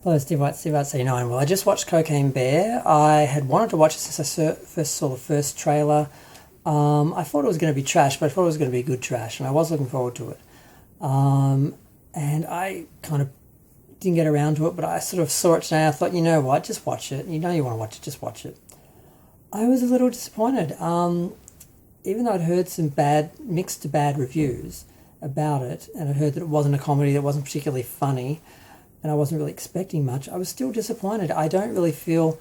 Hello, Steve White, Steve White C9. Well, I just watched Cocaine Bear. I had wanted to watch it since I first saw the first trailer. I thought it was going to be trash, but I thought it was going to be good trash, and I was looking forward to it. And I kind of didn't get around to it, but I sort of saw it today. I thought, you know what, just watch it. You know you want to watch it, just watch it. I was a little disappointed. Even though I'd heard some mixed to bad reviews about it, and I heard that it wasn't a comedy, that wasn't particularly funny, and I wasn't really expecting much, I was still disappointed. I don't really feel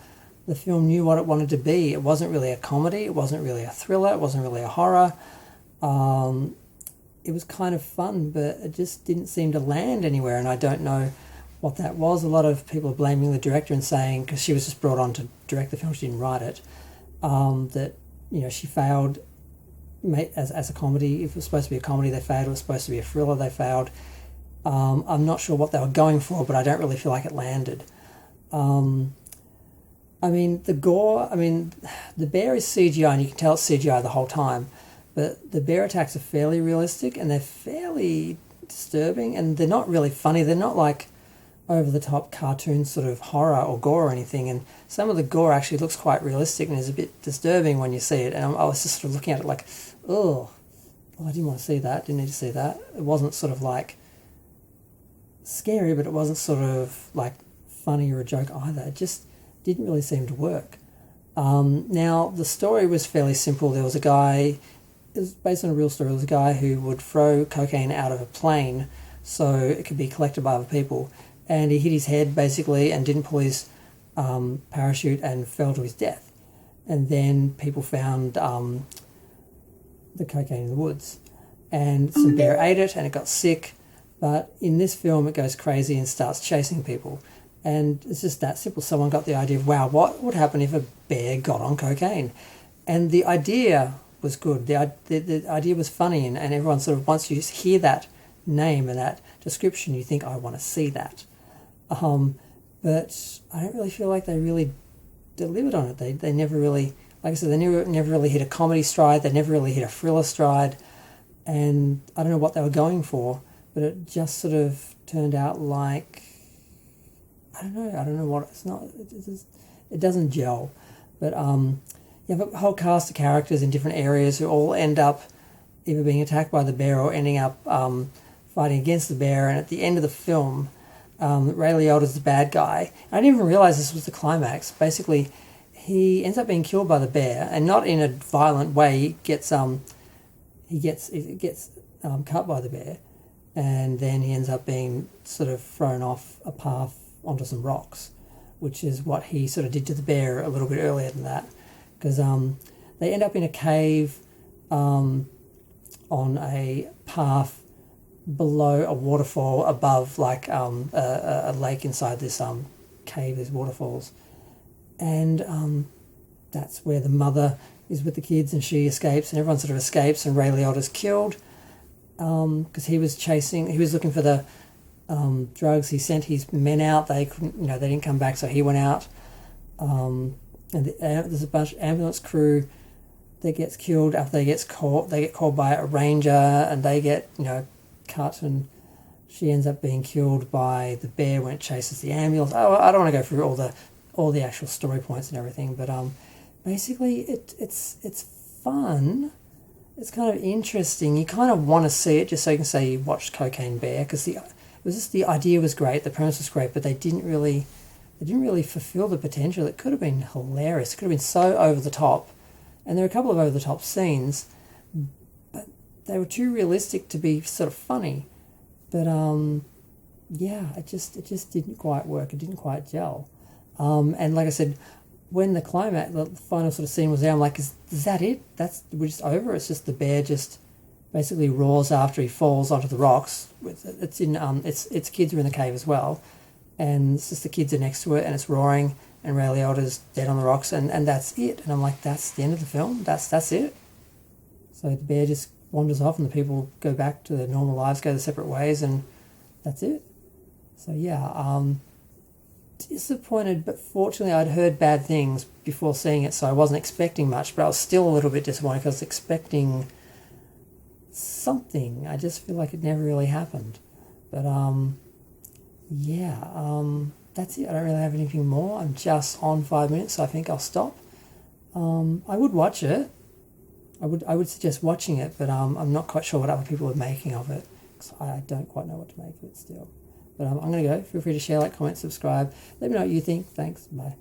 the film knew what it wanted to be. It wasn't really a comedy, it wasn't really a thriller, it wasn't really a horror. It was kind of fun, but it just didn't seem to land anywhere, and I don't know what that was. A lot of people are blaming the director and saying, because she was just brought on to direct the film, she didn't write it, that she failed as a comedy. If it was supposed to be a comedy, they failed. If it was supposed to be a thriller, they failed. I'm not sure what they were going for, but I don't really feel like it landed. The gore, the bear is CGI, and you can tell it's CGI the whole time, but the bear attacks are fairly realistic, and they're fairly disturbing, and they're not really funny. They're not like over-the-top cartoon sort of horror or gore or anything, and some of the gore actually looks quite realistic and is a bit disturbing when you see it, and I was just sort of looking at it like, oh, I didn't want to see that, didn't need to see that. It wasn't sort of like scary, but it wasn't sort of like funny or a joke either. It just didn't really seem to work. Now, the story was fairly simple. There was a guy, it was based on a real story, there was a guy who would throw cocaine out of a plane so it could be collected by other people, and he hit his head basically and didn't pull his parachute and fell to his death. And then people found the cocaine in the woods, and some bear ate it and it got sick. But in this film, it goes crazy and starts chasing people. And it's just that simple. Someone got the idea of, wow, what would happen if a bear got on cocaine? And the idea was good. The idea was funny, and everyone sort of, once you hear that name and that description, you think, I want to see that. But I don't really feel like they really delivered on it. They never really, like I said, they never really hit a comedy stride. They never really hit a thriller stride. And I don't know what they were going for, but it just sort of turned out like, I don't know what, it's not, it doesn't gel. But you have a whole cast of characters in different areas who all end up either being attacked by the bear or ending up fighting against the bear. And at the end of the film, Ray Liotta's the bad guy. I didn't even realize this was the climax. Basically, he ends up being killed by the bear, and not in a violent way. He gets cut by the bear, and then he ends up being sort of thrown off a path onto some rocks, which is what he sort of did to the bear a little bit earlier than that, because they end up in a cave on a path below a waterfall, above like a lake inside this cave, these waterfalls, and that's where the mother is with the kids, and she escapes, and everyone sort of escapes, and Ray Liotta's killed because he was looking for the drugs. He sent his men out. They couldn't, they didn't come back, so he went out. And there's a bunch of ambulance crew that gets killed after they get called by a ranger, and they get cut, and she ends up being killed by the bear when it chases the ambulance. I don't want to go through all the actual story points and everything, but basically it's fun. It's kind of interesting. You kind of want to see it just so you can say you watched Cocaine Bear, because the idea was great, the premise was great, but they didn't really fulfill the potential. It could have been hilarious. It could have been so over the top, and there are a couple of over the top scenes, but they were too realistic to be sort of funny. But it just didn't quite work. It didn't quite gel. And like I said, when the final sort of scene was there, I'm like, is that it? We're just over? It's just the bear just basically roars after he falls onto the rocks. Its kids are in the cave as well, and it's just the kids are next to it, and it's roaring, and Ray Liotta's dead on the rocks, and that's it. And I'm like, that's the end of the film? That's it? So the bear just wanders off, and the people go back to their normal lives, go their separate ways, and that's it. So yeah, disappointed, but fortunately I'd heard bad things before seeing it, so I wasn't expecting much, but I was still a little bit disappointed because I was expecting something. I just feel like it never really happened. But that's it. I don't really have anything more. I'm just on 5 minutes, so I think I'll stop. I would watch it. I would suggest watching it, but I'm not quite sure what other people are making of it. Cause I don't quite know what to make of it still. But I'm going to go. Feel free to share, like, comment, subscribe. Let me know what you think. Thanks. Bye.